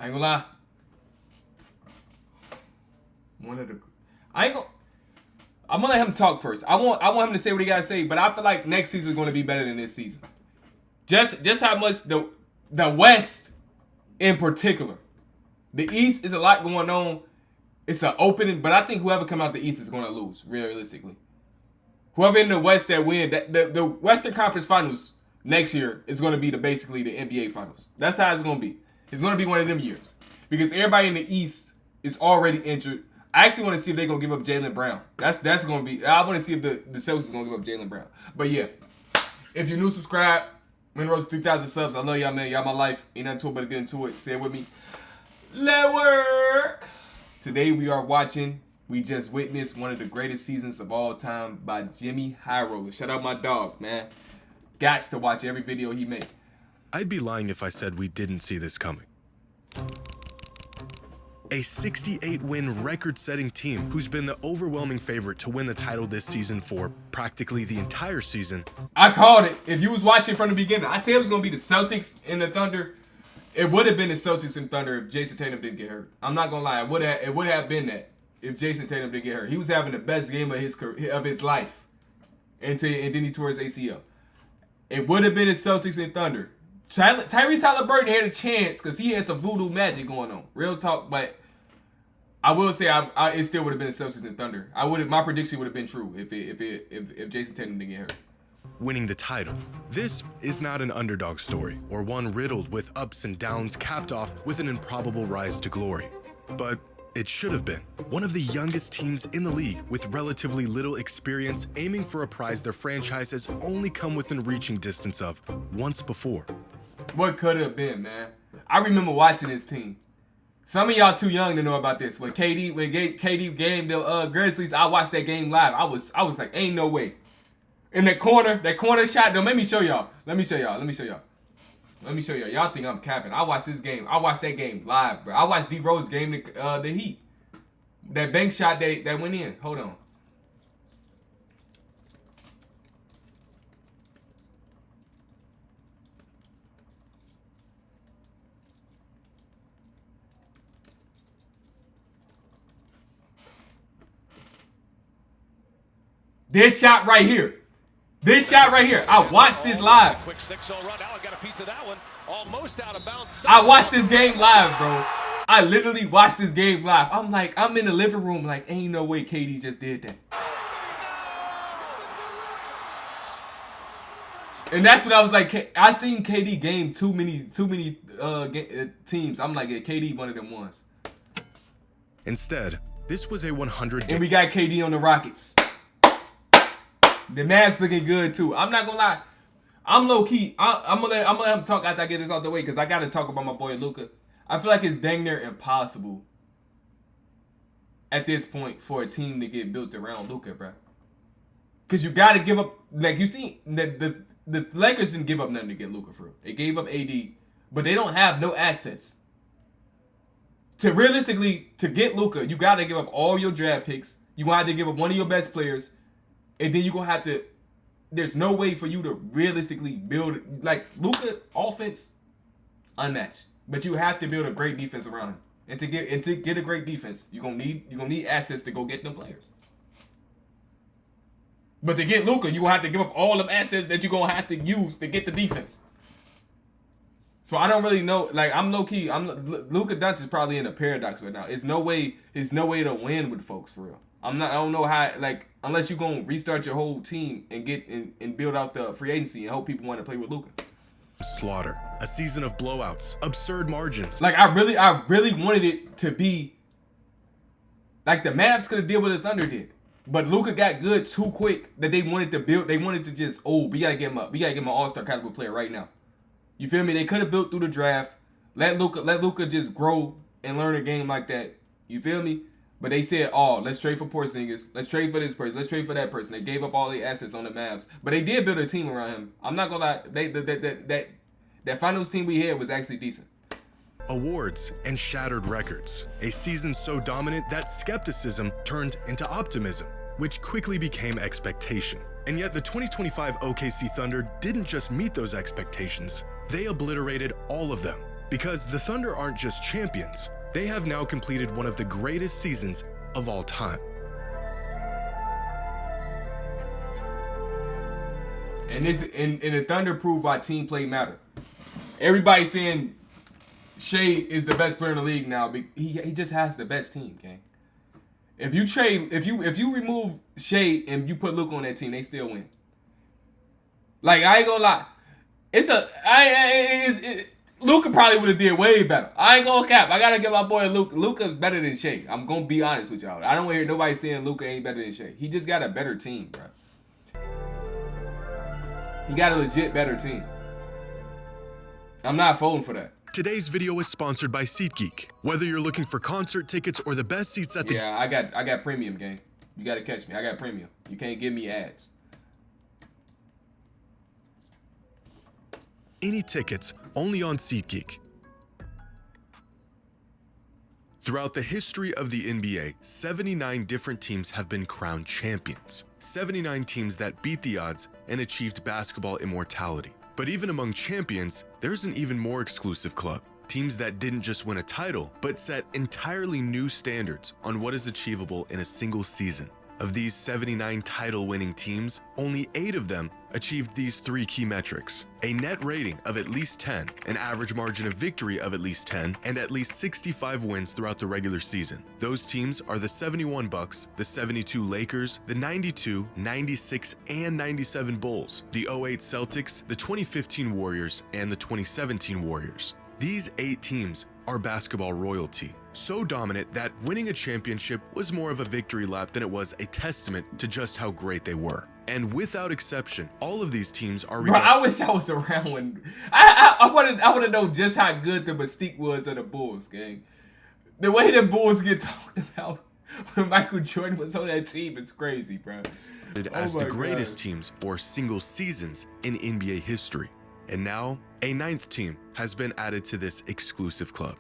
I ain't gonna lie. I'm gonna let him talk first. I want him to say what he gotta say, but I feel like next season is gonna be better than this season. Just how much the West in particular. The East is a lot going on. It's an opening, but I think whoever come out the East is gonna lose, realistically. Whoever in the West that win, the Western Conference Finals next year is gonna be basically the NBA Finals. That's how it's gonna be. It's gonna be one of them years. Because everybody in the East is already injured. I actually want to see if they're going to give up Jaylen Brown. That's going to be... I want to see if the Celtics is going to give up Jaylen Brown. But yeah, if you're new, subscribe. Win Rose 3,000 subs. I love y'all, man. Y'all my life. Ain't nothing to it but to get into it. Say it with me. Let work. Today we are watching... We just witnessed one of the greatest seasons of all time by Jxmyhighroller. Shout out my dog, man. Gots to watch every video he made. I'd be lying if I said we didn't see this coming. A 68-win record-setting team who's been the overwhelming favorite to win the title this season for practically the entire season. I called it. If you was watching from the beginning, I said it was going to be the Celtics and the Thunder. It would have been the Celtics and Thunder if Jason Tatum didn't get hurt. I'm not going to lie. It would have been that if Jason Tatum didn't get hurt. He was having the best game of his life. And then he tore his ACL. It would have been the Celtics and Thunder. Tyrese Halliburton had a chance because he had some voodoo magic going on. Real talk, but I will say it still would have been the Celtics and Thunder. My prediction would have been true if Jason Tatum didn't get hurt. Winning the title. This is not an underdog story or one riddled with ups and downs, capped off with an improbable rise to glory. But it should have been. One of the youngest teams in the league with relatively little experience aiming for a prize their franchise has only come within reaching distance of once before. What could have been, man? I remember watching this team. Some of y'all too young to know about this. When KD game the Grizzlies, I watched that game live. I was like, ain't no way. In that corner shot, don't make me show y'all. Let me show y'all. Y'all think I'm capping. I watched this game. I watched that game live, bro. I watched D Rose game the Heat. That bank shot that went in. Hold on. This shot right here. I watched this live. Quick 6-0 run. Now I got a piece of that one. Almost out of bounds. I watched this game live, bro. I literally watched this game live. I'm in the living room like, ain't no way KD just did that. And that's what I was like. I seen KD game too many teams. I'm like, yeah, KD one of them ones. Instead, this was a 100 game. And we got KD on the Rockets. The Mavs looking good too. I'm not gonna lie. I'm low key. I'm gonna let him talk after I get this out the way because I gotta talk about my boy Luka. I feel like it's dang near impossible at this point for a team to get built around Luka, bro. Because you gotta give up. Like you see, the Lakers didn't give up nothing to get Luka for real. They gave up AD, but they don't have no assets. To get Luka, you gotta give up all your draft picks. You gonna have to give up one of your best players. And then you're going to have to... There's no way for you to realistically build... Like, Luka, offense, unmatched. But you have to build a great defense around him. And to get a great defense, you're gonna need assets to go get them players. But to get Luka, you're going to have to give up all them assets that you're going to have to use to get the defense. So I don't really know. Like, I'm low-key... Luka Doncic is probably in a paradox right now. There's no way to win with folks, for real. I don't know how, like, unless you're going to restart your whole team and get and build out the free agency and hope people want to play with Luka. Slaughter. A season of blowouts. Absurd margins. Like, I really wanted it to be like the Mavs could have did what the Thunder did. But Luka got good too quick that they wanted to build. They wanted to just, we got to get him up. We got to get him an all-star caliber player right now. You feel me? They could have built through the draft. Let Luka just grow and learn a game like that. You feel me? But they said, let's trade for Porzingis. Let's trade for this person. Let's trade for that person. They gave up all the assets on the Mavs. But they did build a team around him. I'm not going to lie. That finals team we had was actually decent. Awards and shattered records. A season so dominant that skepticism turned into optimism, which quickly became expectation. And yet the 2025 OKC Thunder didn't just meet those expectations. They obliterated all of them. Because the Thunder aren't just champions, they have now completed one of the greatest seasons of all time. And the Thunder proved why team play matter. Everybody's saying Shea is the best player in the league now. He just has the best team, gang. If you remove Shea and you put Luka on that team, they still win. Like, I ain't gonna lie. Luka probably would have did way better. I ain't gonna cap. I gotta give my boy Luka. Luka's better than Shea. I'm gonna be honest with y'all. I don't want to hear nobody saying Luka ain't better than Shea. He just got a better team, bro. He got a legit better team. I'm not falling for that. Today's video is sponsored by SeatGeek. Whether you're looking for concert tickets or the best seats at the... Yeah, I got premium, gang. You gotta catch me. I got premium. You can't give me ads. Any tickets, only on SeatGeek. Throughout the history of the NBA, 79 different teams have been crowned champions. 79 teams that beat the odds and achieved basketball immortality. But even among champions, there's an even more exclusive club. Teams that didn't just win a title, but set entirely new standards on what is achievable in a single season. Of these 79 title-winning teams, only 8 of them achieved these 3 key metrics: a net rating of at least 10, an average margin of victory of at least 10, and at least 65 wins throughout the regular season. Those teams are the 71 Bucks, the 72 Lakers, the 92, 96, and 97 Bulls, the 08 Celtics, the 2015 Warriors, and the 2017 Warriors. These 8 teams are basketball royalty. So dominant that winning a championship was more of a victory lap than it was a testament to just how great they were. And without exception, all of these teams are... Bro, I wish I was around when... I want to know just how good the mystique was of the Bulls, gang. The way the Bulls get talked about when Michael Jordan was on that team is crazy, bro. As the greatest teams or single seasons in NBA history. And now, a 9th team has been added to this exclusive club: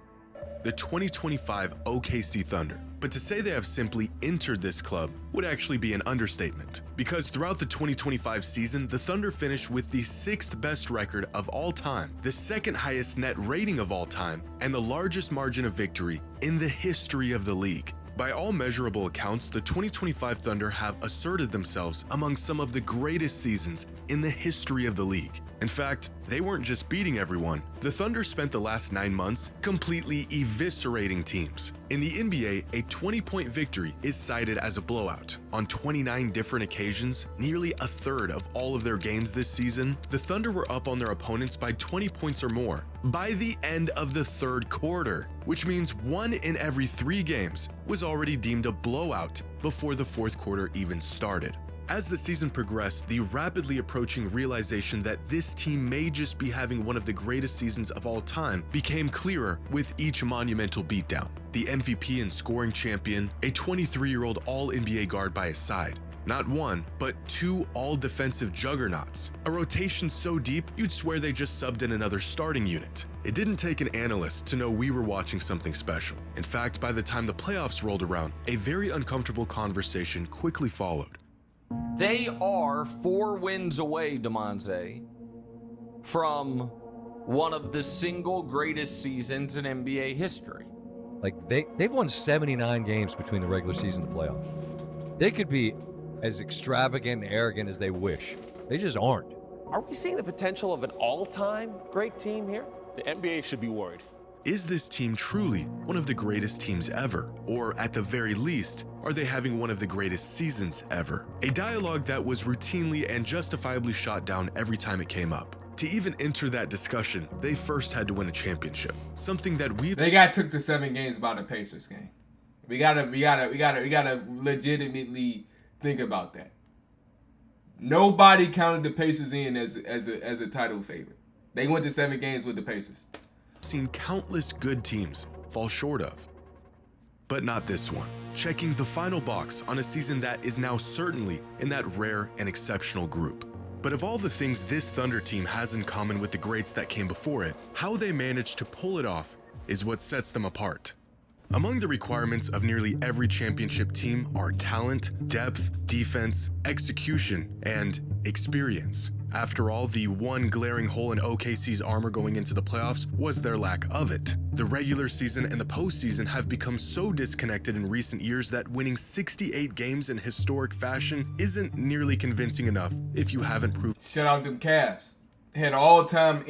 the 2025 OKC Thunder. But to say they have simply entered this club would actually be an understatement, because throughout the 2025 season, the Thunder finished with the 6th best record of all time, the 2nd highest net rating of all time, and the largest margin of victory in the history of the league. By all measurable accounts, the 2025 Thunder have asserted themselves among some of the greatest seasons in the history of the league. In fact, they weren't just beating everyone. The Thunder spent the last 9 months completely eviscerating teams. In the NBA, a 20-point victory is cited as a blowout. On 29 different occasions, nearly a third of all of their games this season, the Thunder were up on their opponents by 20 points or more by the end of the 3rd quarter, which means 1 in every 3 games was already deemed a blowout before the 4th quarter even started. As the season progressed, the rapidly approaching realization that this team may just be having one of the greatest seasons of all time became clearer with each monumental beatdown. The MVP and scoring champion, a 23-year-old All-NBA guard by his side. Not 1, but 2 all-defensive juggernauts. A rotation so deep, you'd swear they just subbed in another starting unit. It didn't take an analyst to know we were watching something special. In fact, by the time the playoffs rolled around, a very uncomfortable conversation quickly followed. They are 4 wins away, Demonze, from one of the single greatest seasons in NBA history. Like, they've won 79 games between the regular season and the playoffs. They could be as extravagant and arrogant as they wish. They just aren't. Are we seeing the potential of an all-time great team here? The NBA should be worried. Is this team truly one of the greatest teams ever? Or at the very least, are they having one of the greatest seasons ever? A dialogue that was routinely and justifiably shot down every time it came up. To even enter that discussion, they first had to win a championship. Something that they got took to 7 games by the Pacers game. We gotta legitimately think about that. Nobody counted the Pacers in as a title favorite. They went to 7 games with the Pacers. Seen countless good teams fall short of. But not this one. Checking the final box on a season that is now certainly in that rare and exceptional group. But of all the things this Thunder team has in common with the greats that came before it, how they managed to pull it off is what sets them apart. Among the requirements of nearly every championship team are talent, depth, defense, execution, and experience. After all, the one glaring hole in OKC's armor going into the playoffs was their lack of it. The regular season and the postseason have become so disconnected in recent years that winning 68 games in historic fashion isn't nearly convincing enough if you haven't proved. Shout out them Cavs. Had all-time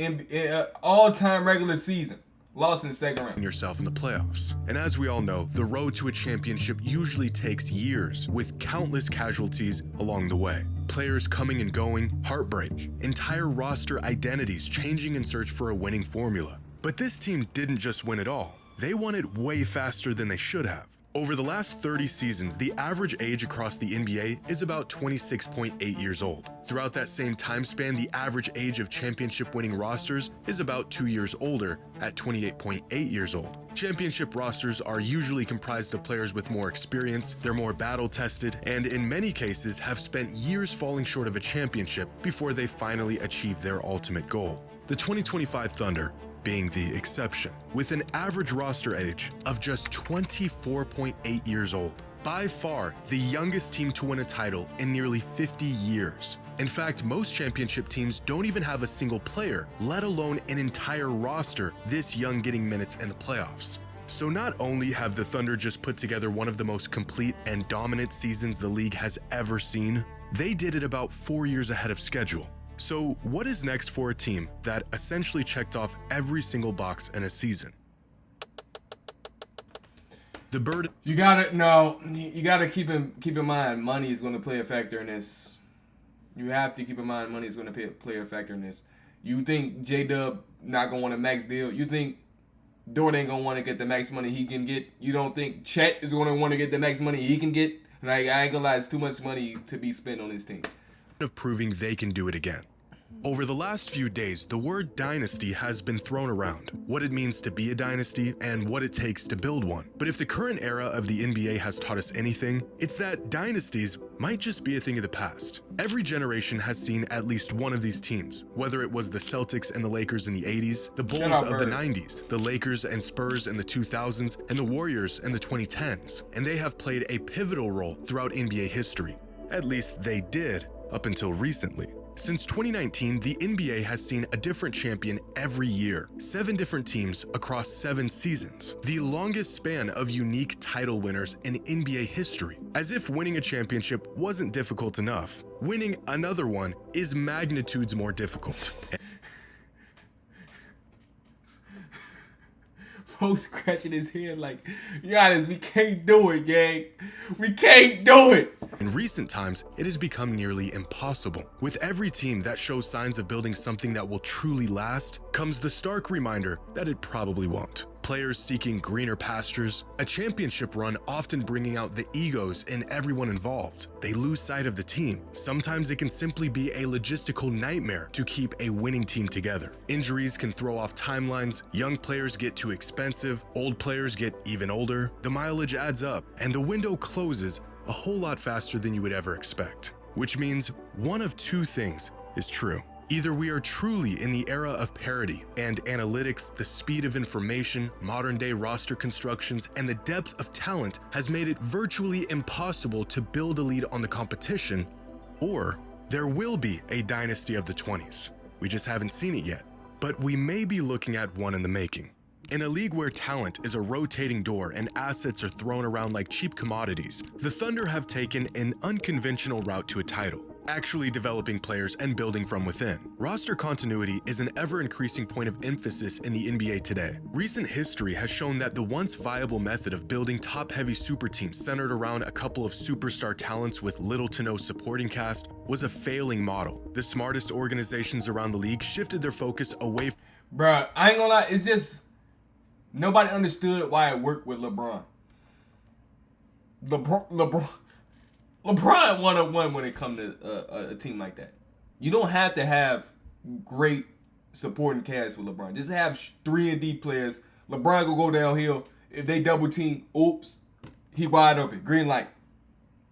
regular season. Lost in the second round. Yourself in the playoffs. And as we all know, the road to a championship usually takes years, with countless casualties along the way. Players coming and going, heartbreak, entire roster identities changing in search for a winning formula. But this team didn't just win it all. They won it way faster than they should have. Over the last 30 seasons, the average age across the NBA is about 26.8 years old. Throughout that same time span, the average age of championship-winning rosters is about 2 years older at 28.8 years old. Championship rosters are usually comprised of players with more experience, they're more battle-tested, and in many cases have spent years falling short of a championship before they finally achieve their ultimate goal. The 2025 Thunder being the exception, with an average roster age of just 24.8 years old. By far, the youngest team to win a title in nearly 50 years. In fact, most championship teams don't even have a single player, let alone an entire roster this young getting minutes in the playoffs. So not only have the Thunder just put together one of the most complete and dominant seasons the league has ever seen, they did it about 4 years ahead of schedule. So what is next for a team that essentially checked off every single box in a season? The bird. You gotta keep in mind money is going to play a factor in this. You have to keep in mind money is going to play a factor in this. You think J-Dub not going to want a max deal? You think Dort ain't going to want to get the max money he can get? You don't think Chet is going to want to get the max money he can get? Like, I ain't gonna lie, it's too much money to be spent on this team. Of proving they can do it again. Over the last few days, the word dynasty has been thrown around, what it means to be a dynasty and what it takes to build one. But if the current era of the NBA has taught us anything, it's that dynasties might just be a thing of the past. Every generation has seen at least one of these teams, whether it was the Celtics and the Lakers in the 80s, the Bulls of the 90s, the Lakers and Spurs in the 2000s, and the Warriors in the 2010s. And they have played a pivotal role throughout NBA history. At least they did, up until recently. Since 2019, the NBA has seen a different champion every year, 7 different teams across 7 seasons, the longest span of unique title winners in NBA history. As if winning a championship wasn't difficult enough, winning another one is magnitudes more difficult. Post scratching his head like, Giannis, we can't do it, gang. We can't do it. In recent times, it has become nearly impossible. With every team that shows signs of building something that will truly last, comes the stark reminder that it probably won't. Players seeking greener pastures, a championship run often bringing out the egos in everyone involved. They lose sight of the team. Sometimes it can simply be a logistical nightmare to keep a winning team together. Injuries can throw off timelines, young players get too expensive, old players get even older, the mileage adds up, and the window closes a whole lot faster than you would ever expect. Which means one of two things is true. Either we are truly in the era of parity and analytics, the speed of information, modern-day roster constructions, and the depth of talent has made it virtually impossible to build a lead on the competition, or there will be a dynasty of the 20s. We just haven't seen it yet, but we may be looking at one in the making. In a league where talent is a rotating door and assets are thrown around like cheap commodities, the Thunder have taken an unconventional route to a title, actually developing players and building from within. Roster continuity is an ever-increasing point of emphasis in the NBA today. Recent history has shown that the once viable method of building top-heavy super teams centered around a couple of superstar talents with little to no supporting cast was a failing model. The smartest organizations around the league shifted their focus away. Bruh, I ain't gonna lie, it's just nobody understood why it worked with LeBron. LeBron 101 when it comes to a team like that. You don't have to have great supporting cast with LeBron. Just have 3-and-D players. LeBron will go downhill. If they double team, oops, he wide open. Green light.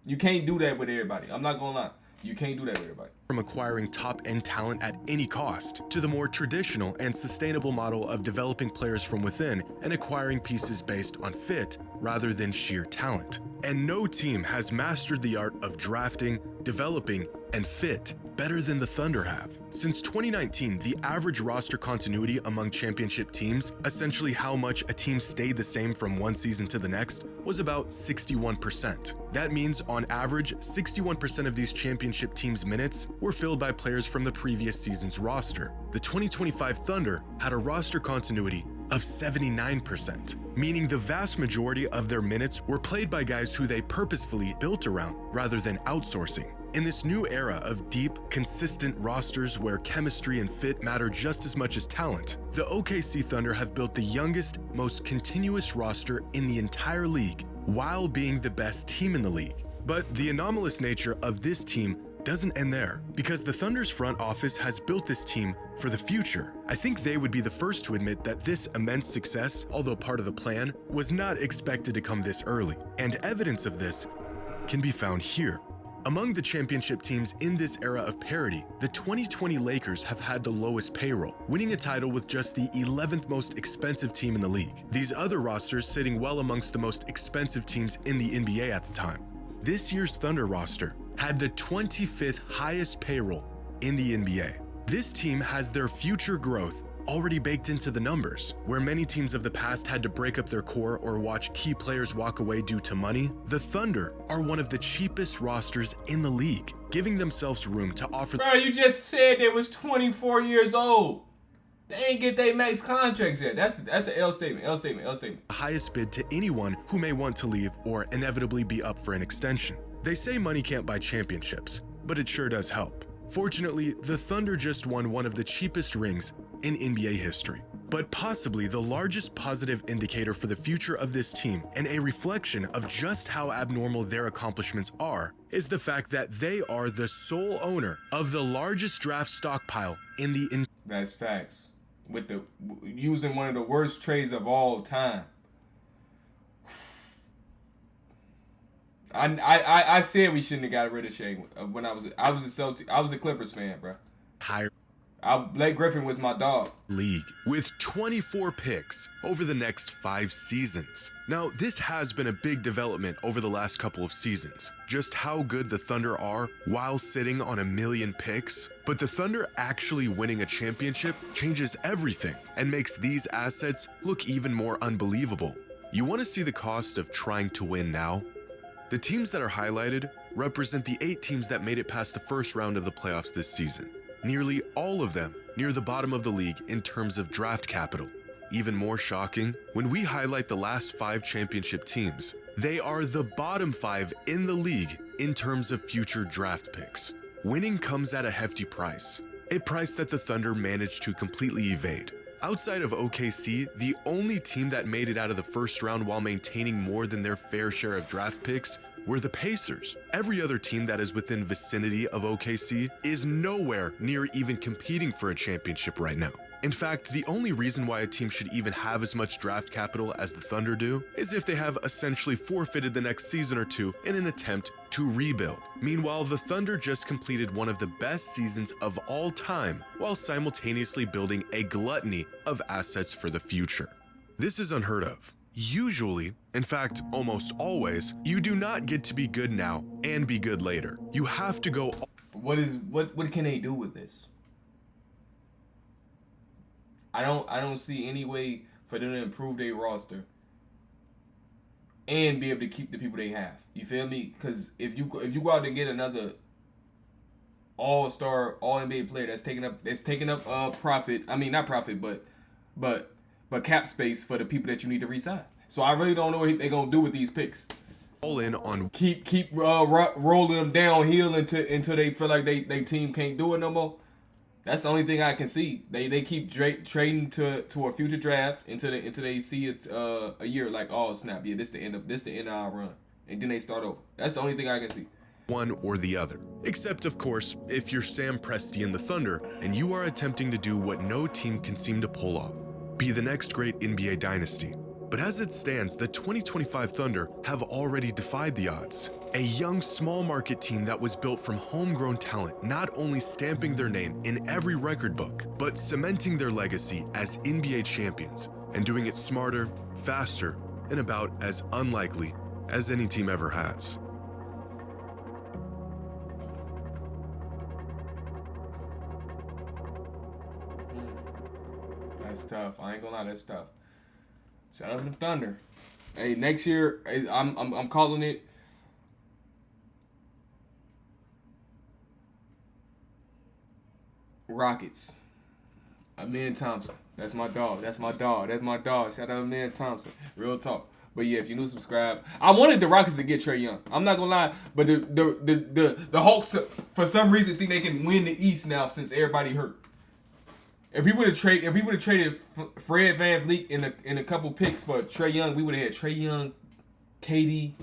You can't do that with everybody. I'm not gonna lie. You can't do that with everybody. From acquiring top-end talent at any cost to the more traditional and sustainable model of developing players from within and acquiring pieces based on fit rather than sheer talent. And no team has mastered the art of drafting, developing, and fit better than the Thunder have. Since 2019, the average roster continuity among championship teams, essentially how much a team stayed the same from one season to the next, was about 61%. That means, on average, 61% of these championship teams' minutes were filled by players from the previous season's roster. The 2025 Thunder had a roster continuity of 79%, meaning the vast majority of their minutes were played by guys who they purposefully built around rather than outsourcing. In this new era of deep, consistent rosters where chemistry and fit matter just as much as talent, the OKC Thunder have built the youngest, most continuous roster in the entire league, while being the best team in the league. But the anomalous nature of this team doesn't end there, because the Thunder's front office has built this team for the future. I think they would be the first to admit that this immense success, although part of the plan, was not expected to come this early, and evidence of this can be found here. Among the championship teams in this era of parity, the 2020 Lakers have had the lowest payroll, winning a title with just the 11th most expensive team in the league. These other rosters sitting well amongst the most expensive teams in the NBA at the time. This year's Thunder roster had the 25th highest payroll in the NBA. This team has their future growth already baked into the numbers. Where many teams of the past had to break up their core or watch key players walk away due to money, the Thunder are one of the cheapest rosters in the league, giving themselves room to offer— Bro, you just said they was 24 years old. They ain't get their max contracts yet. That's an L statement, L statement, L statement. the highest bid to anyone who may want to leave or inevitably be up for an extension. They say money can't buy championships, but it sure does help. Fortunately, the Thunder just won one of the cheapest rings in NBA history. But possibly the largest positive indicator for the future of this team, and a reflection of just how abnormal their accomplishments are, is the fact that they are the sole owner of the largest draft stockpile in the— That's facts. With the using one of the worst trades of all time. I said we shouldn't have got rid of Shea when I was a Clippers fan, bro. entire Blake Griffin was my dog. league with 24 picks over the next 5 seasons. Now, this has been a big development over the last couple of seasons, just how good the Thunder are while sitting on 1 million picks. But the Thunder actually winning a championship changes everything and makes these assets look even more unbelievable. You want to see the cost of trying to win now? The teams that are highlighted represent the 8 teams that made it past the first round of the playoffs this season. Nearly all of them near the bottom of the league in terms of draft capital. Even more shocking, when we highlight the last 5 championship teams, they are the bottom 5 in the league in terms of future draft picks. Winning comes at a hefty price, a price that the Thunder managed to completely evade. Outside of OKC, the only team that made it out of the first round while maintaining more than their fair share of draft picks were the Pacers. Every other team that is within vicinity of OKC is nowhere near even competing for a championship right now. In fact, the only reason why a team should even have as much draft capital as the Thunder do is if they have essentially forfeited the next season or two in an attempt to rebuild. Meanwhile, the Thunder just completed one of the best seasons of all time while simultaneously building a gluttony of assets for the future. This is unheard of. Usually, in fact, almost always, you do not get to be good now and be good later. You have to go— What can they do with this? I don't see any way for them to improve their roster and be able to keep the people they have. You feel me? Because if you go out and get another all-star, all-NBA player that's taking up profit. I mean, not profit, but cap space for the people that you need to re-sign. So I really don't know what they're gonna do with these picks. all in on Keep rolling them downhill until they feel like they team can't do it no more. That's the only thing I can see. They keep trading to a future draft until they see it a year like, oh snap, yeah, this the end of our run, and then they start over. That's the only thing I can see. one or the other. Except, of course, if you're Sam Presti and the Thunder and you are attempting to do what no team can seem to pull off, be the next great NBA dynasty. But as it stands, the 2025 Thunder have already defied the odds. A young, small market team that was built from homegrown talent, not only stamping their name in every record book, but cementing their legacy as NBA champions, and doing it smarter, faster, and about as unlikely as any team ever has. That's tough. I ain't gonna lie, that's tough. Shout out to the Thunder. Hey, next year, I'm calling it. Rockets. Amen Thompson. That's my dog. That's my dog. That's my dog. Shout out to Amen Thompson. Real talk. But yeah, if you're new, subscribe. I wanted the Rockets to get Trae Young. I'm not gonna lie, but the Hawks for some reason think they can win the East now since everybody hurt. If we would have traded Fred VanVleet in a couple picks for Trae Young, we would have had Trae Young, KD,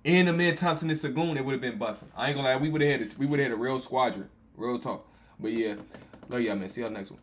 and Amen Thompson and Sagoon. It would have been busting. I ain't gonna lie, we would have had a real squadron. Real talk. But yeah, love y'all, man. See y'all next one.